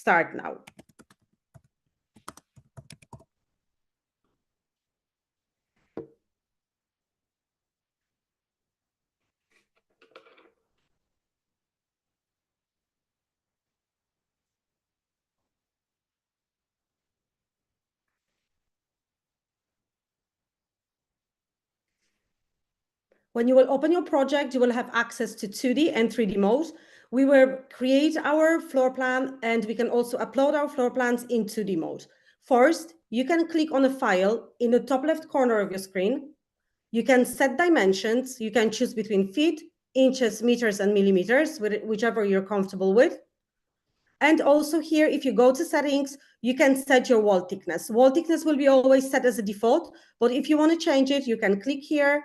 start now. When you will open your project, you will have access to 2D and 3D mode. We will create our floor plan, and we can also upload our floor plans in 2D mode. First, you can click on a file in the top left corner of your screen. You can set dimensions. You can choose between feet, inches, meters, and millimeters, whichever you're comfortable with. And also here, if you go to settings, you can set your wall thickness. Wall thickness will be always set as a default, but if you want to change it, you can click here,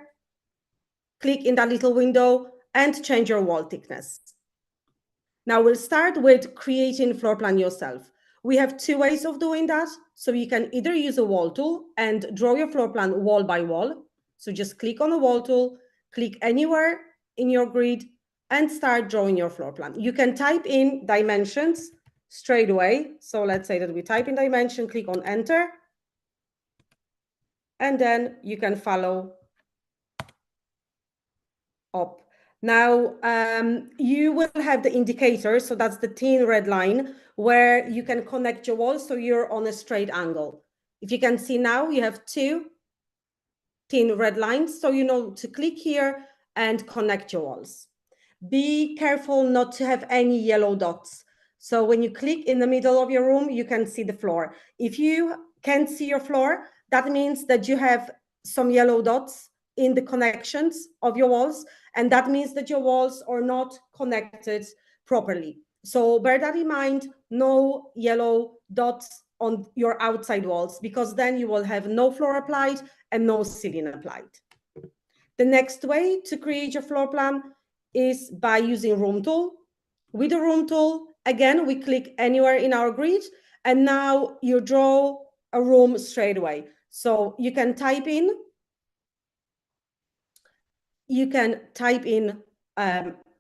click in that little window, and change your wall thickness. Now we'll start with creating floor plan yourself. We have two ways of doing that. So you can either use a wall tool and draw your floor plan wall by wall. So just click on the wall tool, click anywhere in your grid, and start drawing your floor plan. You can type in dimensions straight away. So let's say that we type in dimension, click on enter, and then you can follow up. Now, you will have the indicator, so that's the thin red line, where you can connect your walls so you're on a straight angle. If you can see now, you have two thin red lines, so you know to click here and connect your walls. Be careful not to have any yellow dots. So when you click in the middle of your room, you can see the floor. If you can't see your floor, that means that you have some yellow dots in the connections of your walls, and that means that your walls are not connected properly. So bear that in mind, no yellow dots on your outside walls, because then you will have no floor applied and no ceiling applied. The next way to create your floor plan is by using room tool. With the room tool, again, we click anywhere in our grid, and now you draw a room straight away. So you can type in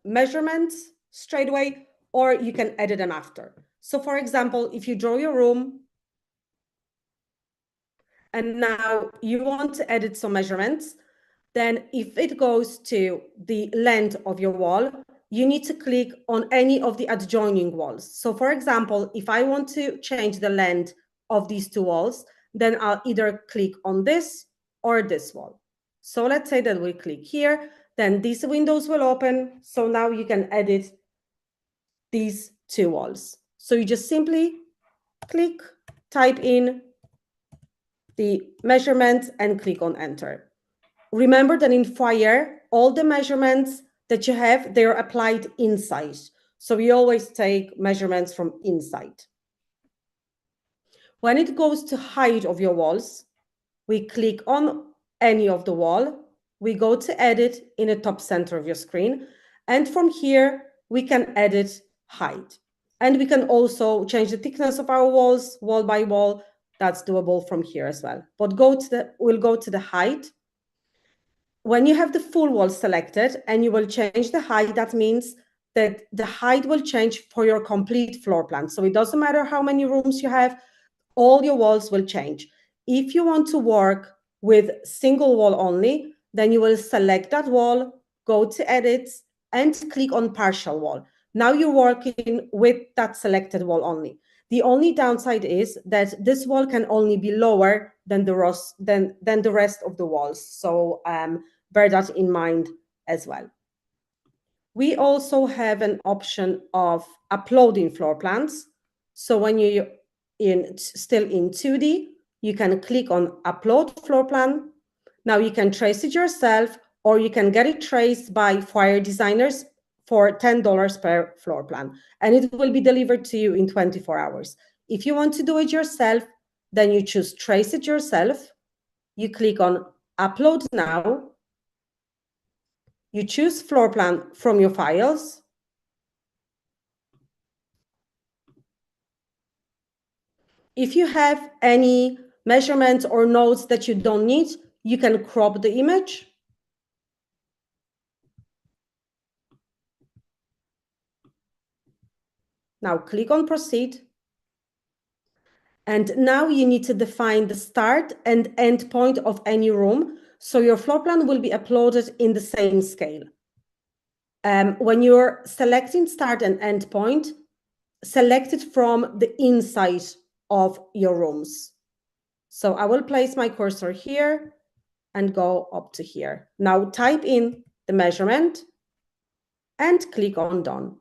measurements straight away, or you can edit them after. So for example, if you draw your room and now you want to edit some measurements, then if it goes to the length of your wall, you need to click on any of the adjoining walls. So for example, if I want to change the length of these two walls, then I'll either click on this or this wall. So let's say that we click here, then these windows will open. So now you can edit these two walls. So you just simply click, type in the measurements and click on enter. Remember that in Foyr, all the measurements that you have, they're applied inside. So we always take measurements from inside. When it goes to height of your walls, we click on any of the wall. We go to edit in the top center of your screen. And from here, we can edit height. And we can also change the thickness of our walls, wall by wall. That's doable from here as well. But we'll go to the height. When you have the full wall selected and you will change the height, that means that the height will change for your complete floor plan. So it doesn't matter how many rooms you have, all your walls will change. If you want to work with single wall only, then you will select that wall, go to edits, and click on partial wall. Now you're working with that selected wall only. The only downside is that this wall can only be lower than the rest of the walls. So bear that in mind as well. We also have an option of uploading floor plans. So when you're still in 2D, you can click on upload floor plan. Now you can trace it yourself, or you can get it traced by Foyr designers for $10 per floor plan, and it will be delivered to you in 24 hours. If you want to do it yourself, then you choose trace it yourself. You click on upload now. You choose floor plan from your files. If you have any measurements or notes that you don't need, you can crop the image. Now click on proceed. And now you need to define the start and end point of any room, so your floor plan will be uploaded in the same scale. When you're selecting start and end point, select it from the inside of your rooms. So I will place my cursor here and go up to here. Now type in the measurement and click on done.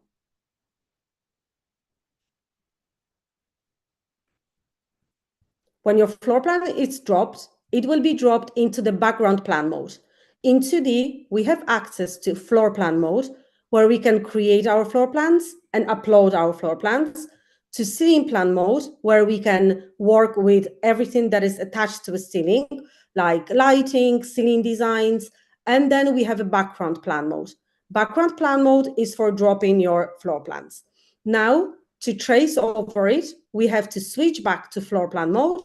When your floor plan is dropped, it will be dropped into the background plan mode. In 2D, we have access to floor plan mode, where we can create our floor plans and upload our floor plans, to ceiling plan mode, where we can work with everything that is attached to a ceiling, like lighting, ceiling designs, and then we have a background plan mode. Background plan mode is for dropping your floor plans. Now, to trace over it, we have to switch back to floor plan mode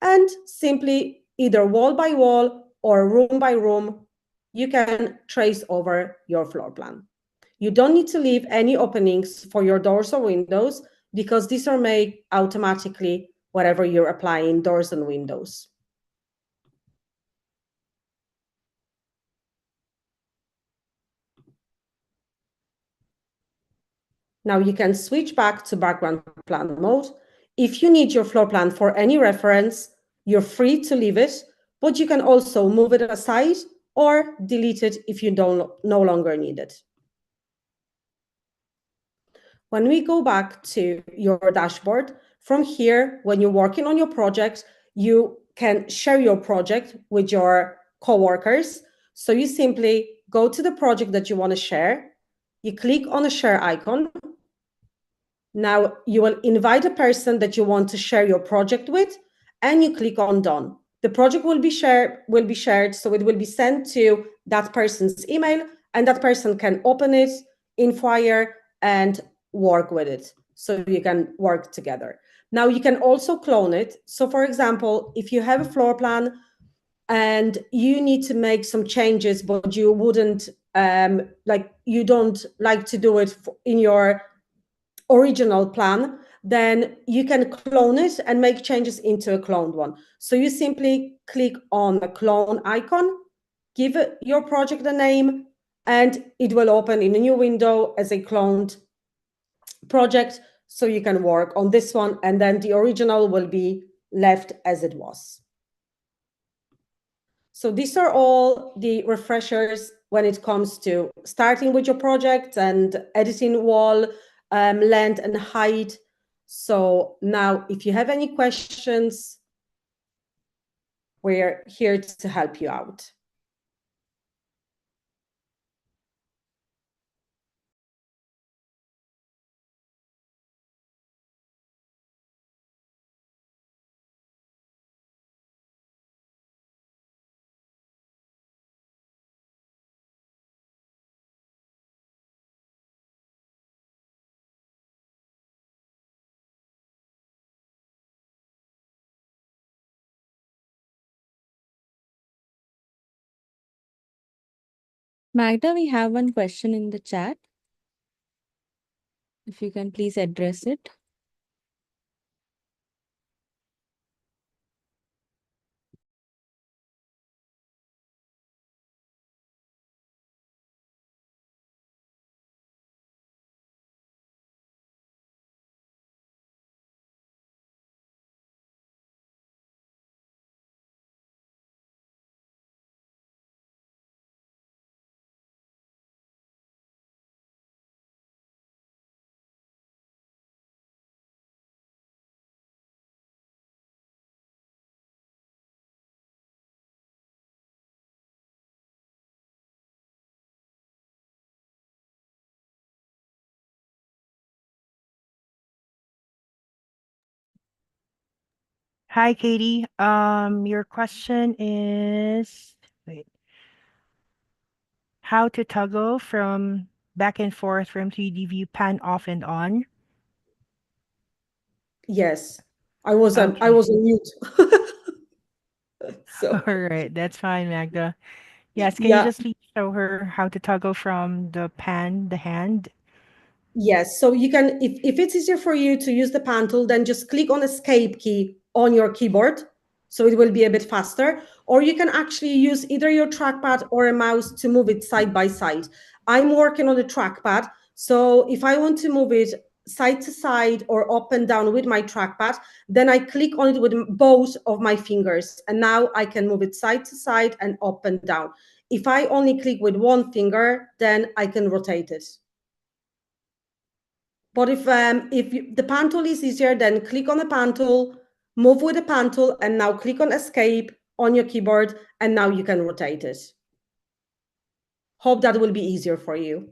and simply either wall by wall or room by room, you can trace over your floor plan. You don't need to leave any openings for your doors or windows, because these are made automatically wherever you're applying doors and windows. Now you can switch back to background plan mode. If you need your floor plan for any reference, you're free to leave it, but you can also move it aside or delete it if you no longer need it. When we go back to your dashboard, from here, when you're working on your project, you can share your project with your coworkers. So you simply go to the project that you want to share, you click on the share icon. Now you will invite a person that you want to share your project with, and you click on done. The project will be shared, so it will be sent to that person's email, and that person can open it in Foyr and work with it. So you can work together. Now you can also clone it. So for example, if you have a floor plan and you need to make some changes, but you wouldn't you don't like to do it in your original plan, then you can clone it and make changes into a cloned one. So you simply click on the clone icon, give your project a name, and it will open in a new window as a cloned project. So you can work on this one, and then the original will be left as it was. So these are all the refreshers when it comes to starting with your project and editing wall length and height. So now, if you have any questions, we're here to help you out. Magda, we have one question in the chat. If you can please address it. Hi, Katie. Your question is, wait, how to toggle from back and forth from 3D view pan off and on? Yes, I was on Okay. mute. So All right, that's fine, Magda. Yes, can you yeah, just please show her how to toggle from the pan, the hand? Yes, so you can, if it's easier for you to use the pan tool, then just click on escape key on your keyboard. So it will be a bit faster. Or you can actually use either your trackpad or a mouse to move it side by side. I'm working on the trackpad. So if I want to move it side to side or up and down with my trackpad, then I click on it with both of my fingers. And now I can move it side to side and up and down. If I only click with one finger, then I can rotate it. But if the pan tool is easier, then click on the pan tool, move with the pan tool, and now click on escape on your keyboard, and now you can rotate it. Hope that will be easier for you.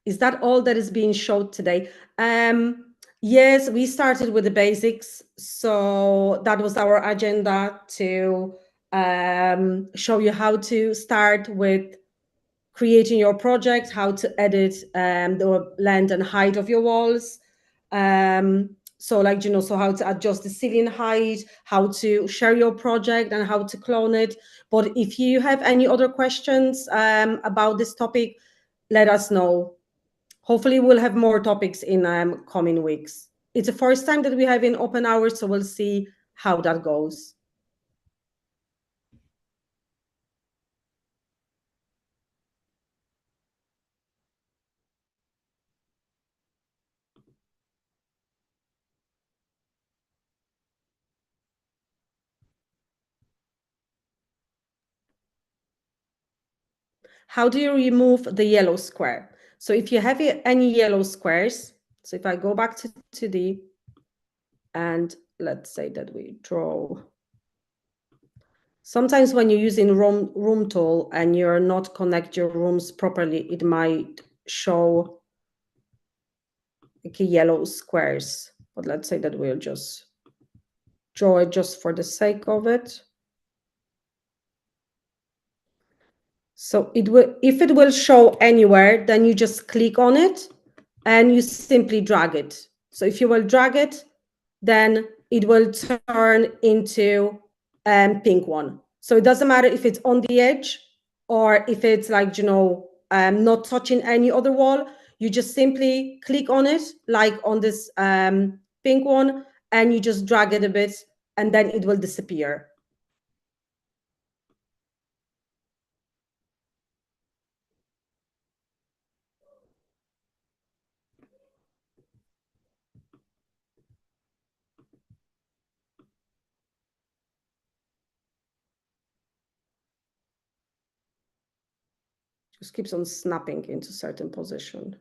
Is that all that is being showed today? Yes, we started with the basics. So that was our agenda to show you how to start with creating your project, how to edit the length and height of your walls. So like, so how to adjust the ceiling height, how to share your project and how to clone it. But if you have any other questions about this topic, let us know. Hopefully we'll have more topics in coming weeks. It's the first time that we have in open hours, so we'll see how that goes. How do you remove the yellow square? So if you have any yellow squares, so if I go back to 2D and let's say that we draw. Sometimes when you're using room tool and you're not connect your rooms properly, it might show like yellow squares. But let's say that we'll just draw it just for the sake of it. So it will, if it will show anywhere, then you just click on it and you simply drag it. So if you will drag it, then it will turn into pink one. So it doesn't matter if it's on the edge or if it's like, not touching any other wall. You just simply click on it, like on this pink one, and you just drag it a bit, and then it will disappear. Just keeps on snapping into certain position.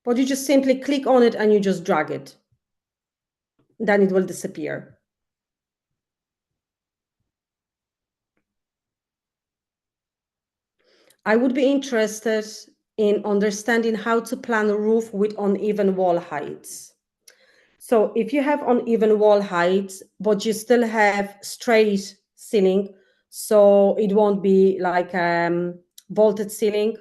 But you just simply click on it and you just drag it. Then it will disappear. I would be interested in understanding how to plan a roof with uneven wall heights. So if you have uneven wall heights, but you still have straight ceiling, so it won't be like vaulted ceiling,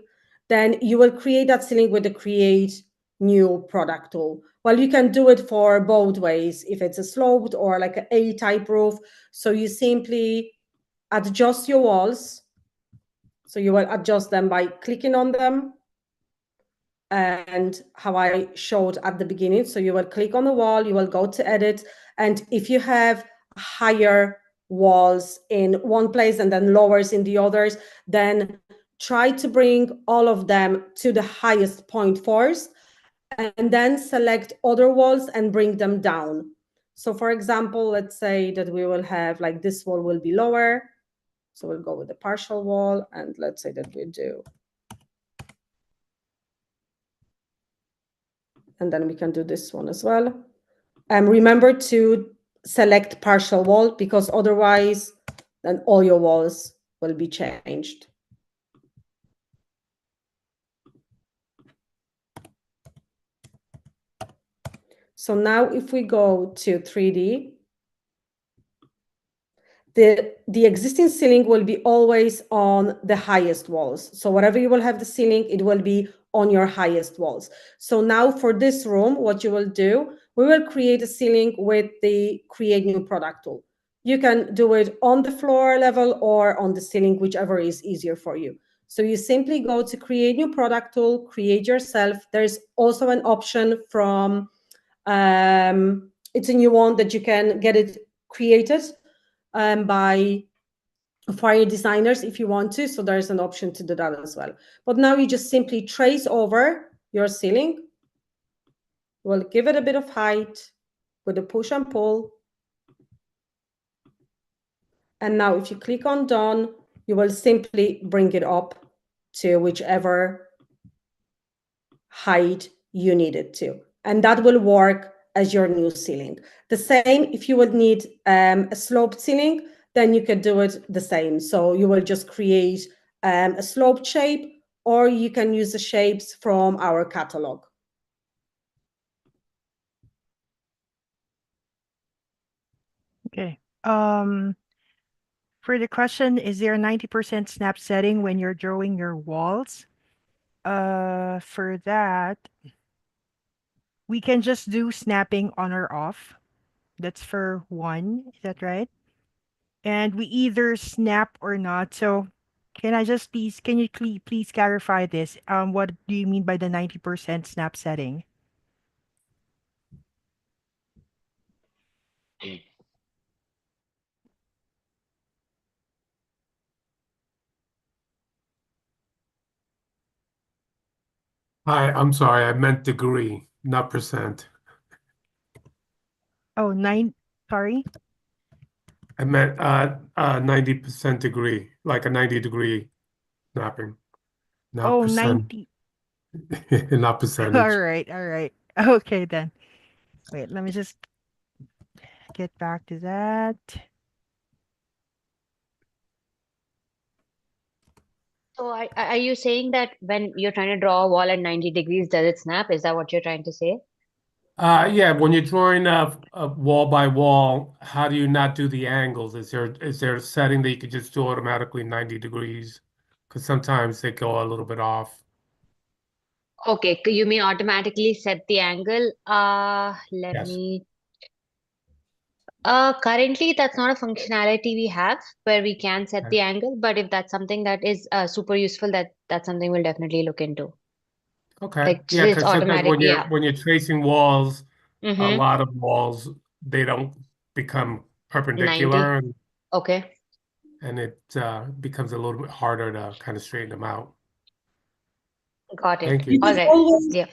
then you will create that ceiling with the create new product tool. Well, you can do it for both ways, if it's a sloped or like an A-type roof. So you simply adjust your walls. So you will adjust them by clicking on them and how I showed at the beginning. So you will click on the wall, you will go to edit. And if you have higher walls in one place and then lowers in the others, then try to bring all of them to the highest point first, and then select other walls and bring them down. So for example, let's say that we will have like this wall will be lower. So we'll go with the partial wall, and let's say that we do. And then we can do this one as well. Remember to select partial wall, because otherwise then all your walls will be changed. So now if we go to 3D, the existing ceiling will be always on the highest walls. So wherever you will have the ceiling, it will be on your highest walls. So now for this room, what you will do, we will create a ceiling with the create new product tool. You can do it on the floor level or on the ceiling, whichever is easier for you. So you simply go to create new product tool, create yourself. There's also an option from, it's a new one that you can get it created by Foyr designers if you want to. So there's an option to do that as well. But now you just simply trace over your ceiling. We'll give it a bit of height with a push and pull. And now if you click on done, you will simply bring it up to whichever height you need it to. And that will work as your new ceiling. The same, if you would need a sloped ceiling, then you could do it the same. So you will just create a sloped shape, or you can use the shapes from our catalog. Okay. For the question, is there a 90% snap setting when you're drawing your walls? For that, we can just do snapping on or off. That's for one. Is that right? And we either snap or not. So can I just please, can you please clarify this? What do you mean by the 90% snap setting? Hi, I'm sorry, I meant degree, not percent. Oh, sorry. I meant 90% degree, like a 90-degree snapping, not Oh, percent, 90. not All percentage. right, all right. Okay then. Wait, let me just get back to that. So are you saying that when you're trying to draw a wall at 90 degrees, does it snap? Is that what you're trying to say? Yeah, when you're drawing a wall by wall, how do you not do the angles? Is there a setting that you could just do automatically 90 degrees? Because sometimes they go a little bit off. Okay, you mean automatically set the angle? Let Yes. me. Currently, that's not a functionality we have where we can set Okay. the angle, but if that's something that is super useful, that's something we'll definitely look into. Okay. Like Yeah, it's because sometimes automatic, when you're yeah. when you're tracing walls, a Mm-hmm. lot of walls they don't become perpendicular 90. Okay, and it becomes a little bit harder to kind of straighten them out. got it. Thank You you. All can right. always Yeah.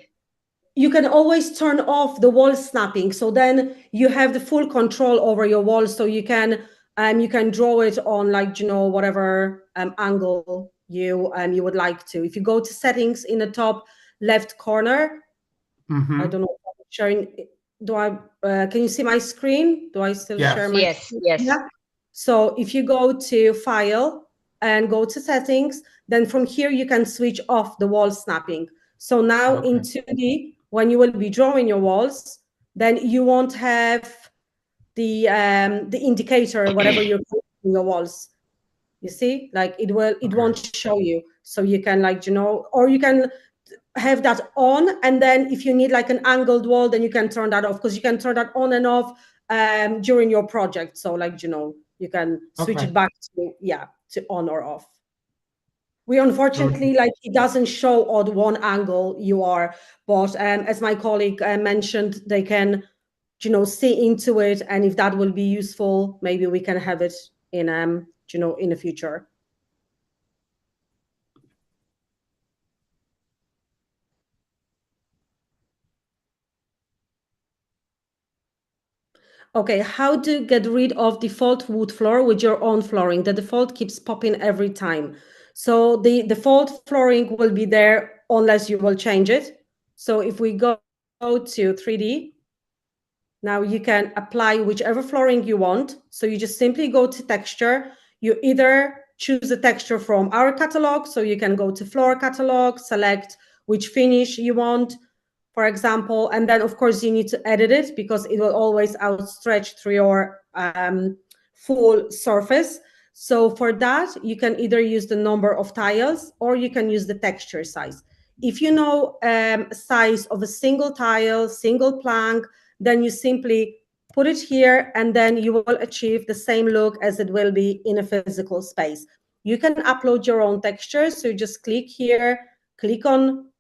you can always turn off the wall snapping, so then you have the full control over your wall. So you can draw it on, like, whatever angle you would like to. If you go to settings in the top left corner, I Mm-hmm. don't know if I'm sharing. Can you see my screen? Do I still share Yes. my Yes, screen? yes. Yeah. So if you go to file and go to settings, then from here you can switch off the wall snapping. So now in Okay. 2D, when you will be drawing your walls, then you won't have the indicator, whatever you're putting your walls. You see, like it Okay. won't show you. So you can, like, or you can have that on, and then if you need like an angled wall, then you can turn that off, because you can turn that on and off during your project. So, like, you can switch Okay. it back to on or off. We Terrific. unfortunately, like, it doesn't show on one angle you are, but as my colleague mentioned, they can see into it, and if that will be useful, maybe we can have it in in the future. Okay, how to get rid of default wood floor with your own flooring? The default keeps popping every time. So the default flooring will be there unless you will change it. So if we go to 3D, now you can apply whichever flooring you want. So you just simply go to texture. You either choose a texture from our catalog, so you can go to floor catalog, select which finish you want, for example, and then of course you need to edit it, because it will always outstretch through your full surface. So for that, you can either use the number of tiles or you can use the texture size. If you know size of a single tile, single plank, then you simply put it here, and then you will achieve the same look as it will be in a physical space. You can upload your own texture, so you just click here, click on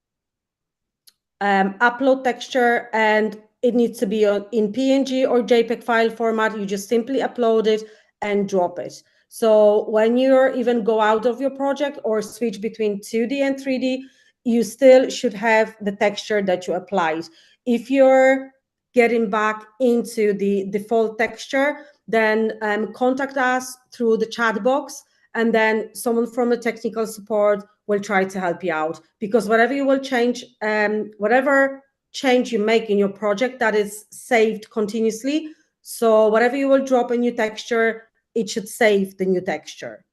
upload texture, and it needs to be in PNG or JPEG file format. You just simply upload it and drop it. So when you even go out of your project or switch between 2D and 3D, you still should have the texture that you applied. If you're getting back into the default texture, then contact us through the chat box, and then someone from the technical support will try to help you out, because whatever you will change, whatever change you make in your project, that is saved continuously. So whatever you will drop a new texture, it should save the new texture.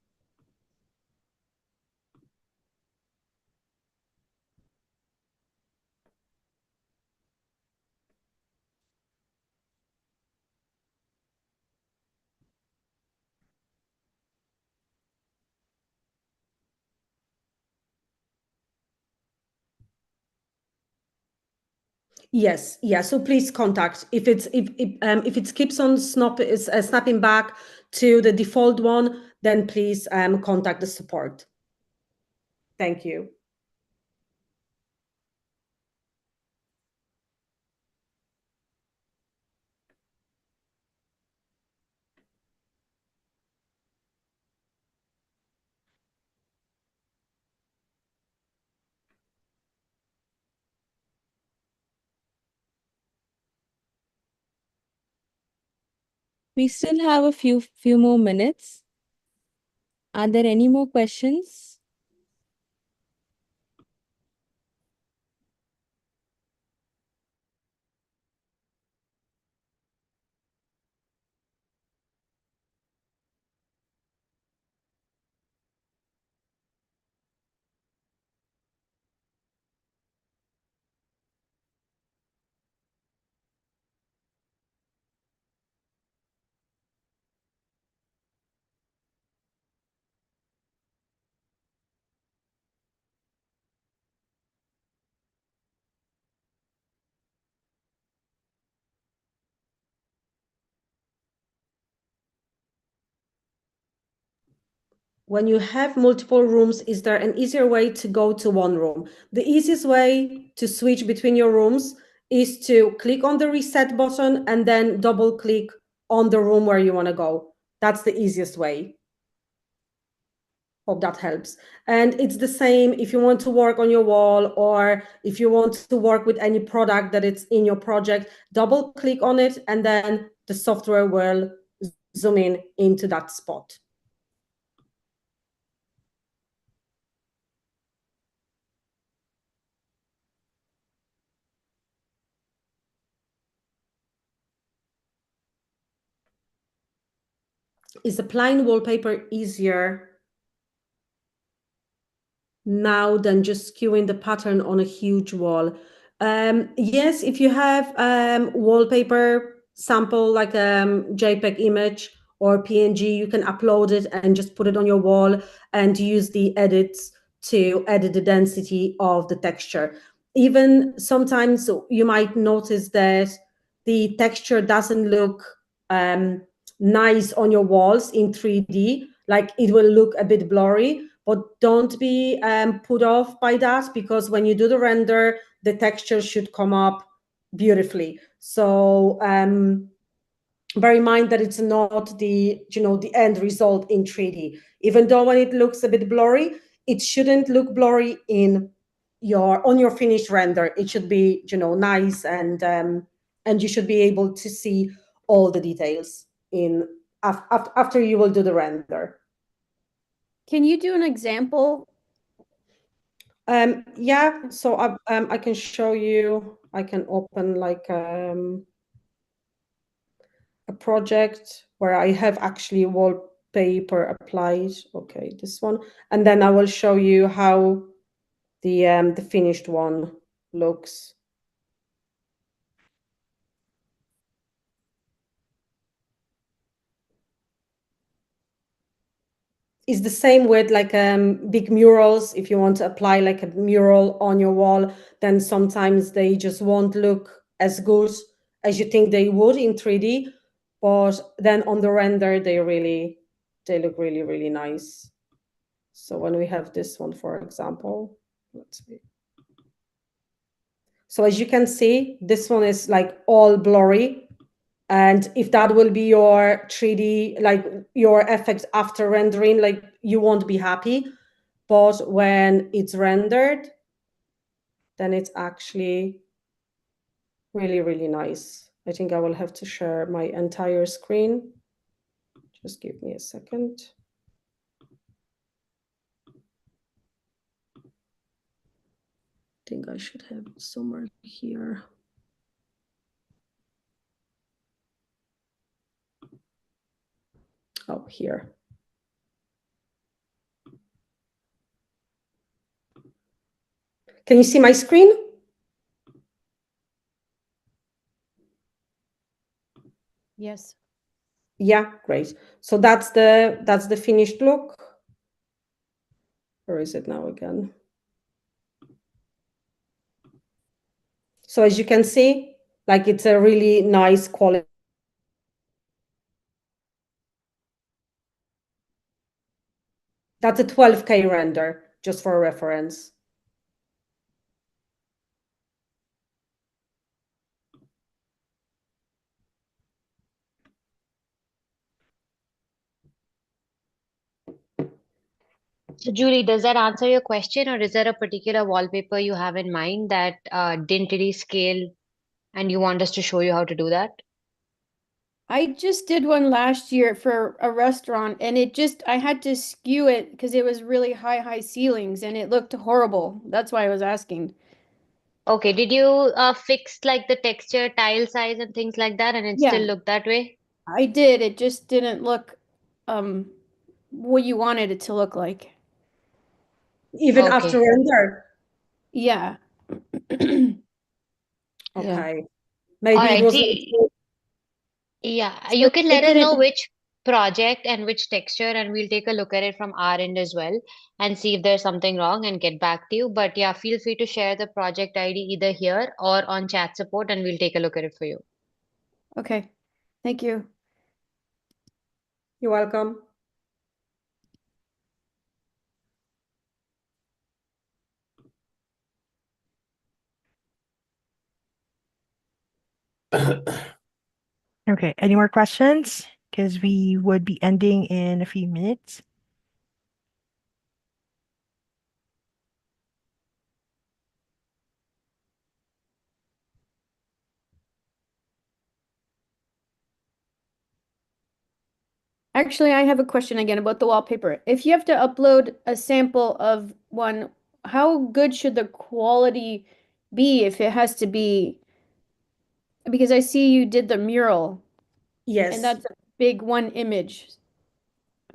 Yes, yeah. So please contact if it keeps on snapping back to the default one, then please contact the support. Thank you. We still have a few more minutes. Are there any more questions? When you have multiple rooms, is there an easier way to go to one room? The easiest way to switch between your rooms is to click on the reset button and then double click on the room where you want to go. That's the easiest way. Hope that helps. And it's the same if you want to work on your wall, or if you want to work with any product that it's in your project, double click on it, and then the software will zoom in into that spot. Is applying wallpaper easier now than just skewing the pattern on a huge wall? Yes, if you have wallpaper sample like JPEG image or PNG, you can upload it and just put it on your wall and use the edits to edit the density of the texture. Even sometimes you might notice that the texture doesn't look nice on your walls in 3D, like it will look a bit blurry, but don't be put off by that, because when you do the render, the texture should come up beautifully. So bear in mind that it's not the end result in 3D. Even though when it looks a bit blurry, it shouldn't look blurry on your finished render. It should be nice, and you should be able to see all the details after you will do the render. Can you do an example? Yeah, so I can show you. I can open like a project where I have actually wallpaper applied. Okay, this one, and then I will show you how the finished one looks. It's the same with like big murals. If you want to apply like a mural on your wall, then sometimes they just won't look as good as you think they would in 3D, but then on the render, they look really, really nice. So when we have this one, for example, let's see. So as you can see, this one is like all blurry. And if that will be your 3D, like your effect after rendering, like you won't be happy. But when it's rendered, then it's actually really, really nice. I think I will have to share my entire screen. Just give me a second. I think I should have it somewhere here. Oh, here. Can you see my screen? Yes. Yeah, great. So that's the finished look. Where is it now again? So as you can see, like it's a really nice quality. That's a 12K render, just for reference. So, Julie, does that answer your question, or is there a particular wallpaper you have in mind that didn't really scale and you want us to show you how to do that? I just did one last year for a restaurant and I had to skew it because it was really high ceilings and it looked horrible. That's why I was asking. Okay, did you fix like the texture, tile size, and things like that, and it still Yeah, looked that way? I did. It just didn't look um what you wanted it to look like. Even after Okay. render. Yeah. Okay. All Maybe it right. was Yeah, So you can it let us know didn't. which project and which texture, and we'll take a look at it from our end as well and see if there's something wrong and get back to you. But yeah, feel free to share the project ID either here or on chat support, and we'll take a look at it for you. Okay. Thank you. You're welcome. Okay, any more questions? Because we would be ending in a few minutes. Actually, I have a question again about the wallpaper. If you have to upload a sample of one, how good should the quality be if it has to be? Because I see you did the mural, and Yes. that's a big one image.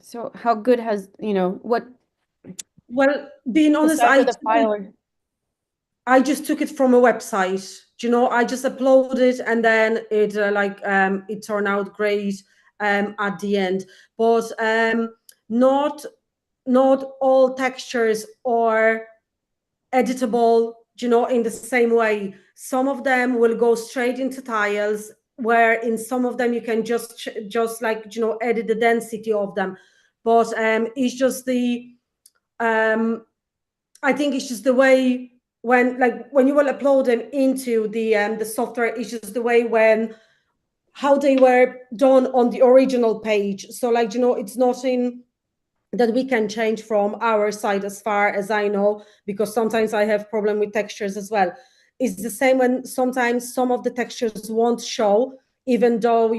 So how good has, what Well, being the honest, size of the file? I just took it from a website. I just uploaded and then it it turned out great at the end. But not all textures are editable, in the same way. Some of them will go straight into tiles, where in some of them you can just edit the density of them. But it's just I think it's just the way when you will upload them into the software, it's just the way how they were done on the original page. So it's nothing that we can change from our side, as far as I know, because sometimes I have problem with textures as well. It's the same when sometimes some of the textures won't show, even though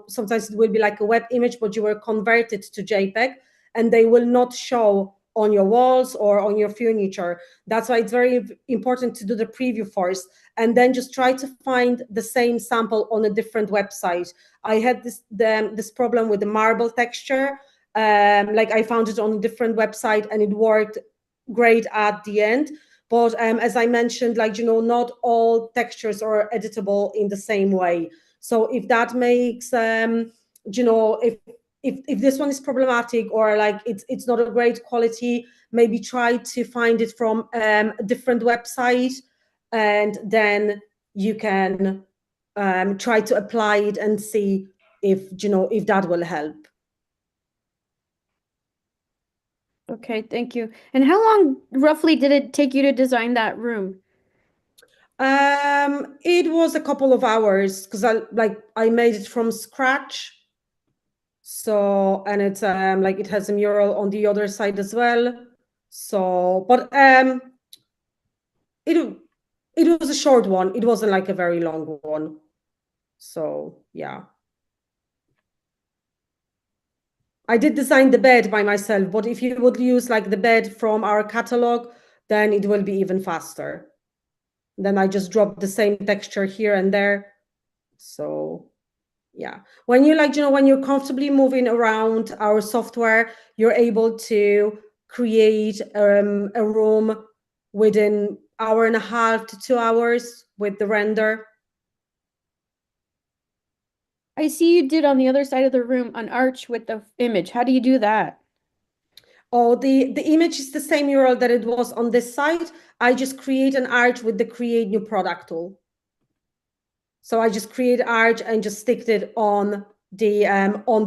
sometimes it will be like a web image, but you were converted to JPEG, and they will not show on your walls or on your furniture. That's why it's very important to do the preview first, and then just try to find the same sample on a different website. I had this problem with the marble texture. I found it on a different website and it worked great at the end. But as I mentioned, not all textures are editable in the same way. So if that makes if this one is problematic, or it's not a great quality, maybe try to find it from a different website, and then you can try to apply it and see if, if that will help. Okay, thank you. And how long roughly did it take you to design that room? It was a couple of hours because I made it from scratch. So, and it's like it has a mural on the other side as well. So, but it was a short one. It wasn't like a very long one. So, yeah. I did design the bed by myself, but if you would use like the bed from our catalog, then it will be even faster. Then I just drop the same texture here and there. So yeah, when you when you're comfortably moving around our software, you're able to create a room within 1.5 to 2 hours with the render. I see you did on the other side of the room an arch with the image. How do you do that? Oh, the image is the same URL that it was on this site. I just create an arch with the create new product tool. So I just create arch and just sticked it on the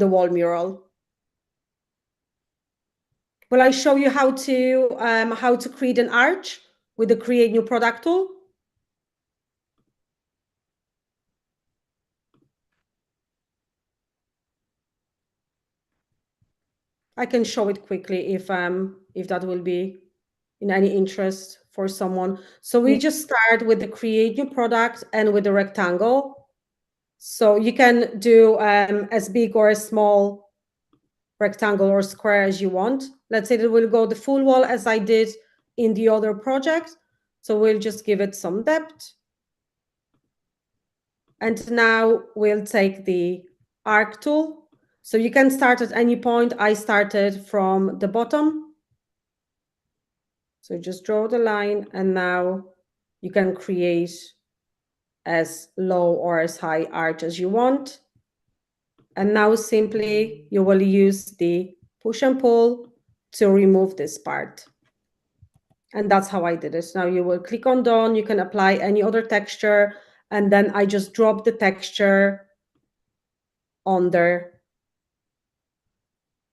wall mural. Will I show you how to create an arch with the create new product tool? I can show it quickly if that will be in any interest for someone. So we just start with the create new product and with the rectangle. So you can do as big or as small rectangle or square as you want. Let's say that we'll go the full wall as I did in the other project. So we'll just give it some depth. And now we'll take the arc tool. So you can start at any point. I started from the bottom. So just draw the line, and now you can create as low or as high arch as you want. And now simply you will use the push and pull to remove this part. And that's how I did it. Now you will click on done. You can apply any other texture. And then I just drop the texture under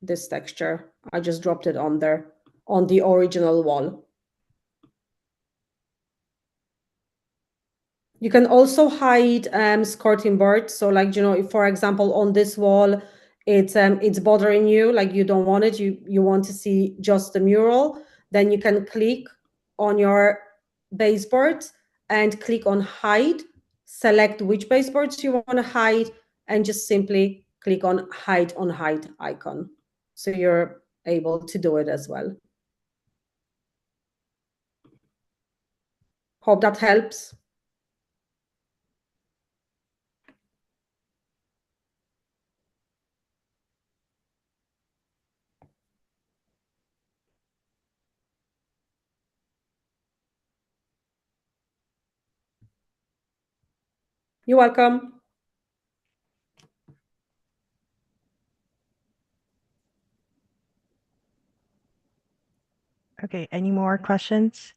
this texture. I just dropped it on there on the original wall. You can also hide skirting boards. So like, if for example, on this wall, it's bothering you, like you don't want it, you want to see just the mural, then you can click on your baseboards and click on hide, select which baseboards you want to hide, and just simply click on hide icon. So you're able to do it as well. Hope that helps. You're welcome. Okay, any more questions?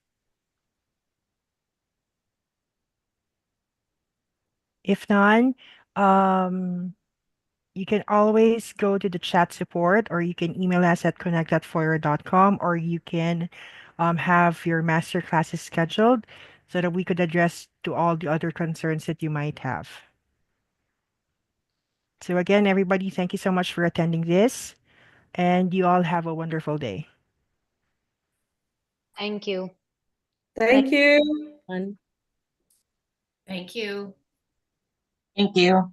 If none, you can always go to the chat support, or you can email us at connect@foyr.com, or you can have your master classes scheduled so that we could address to all the other concerns that you might have. So again, everybody, thank you so much for attending this, and you all have a wonderful day. Thank you. Thank you. One. Thank you. Thank you.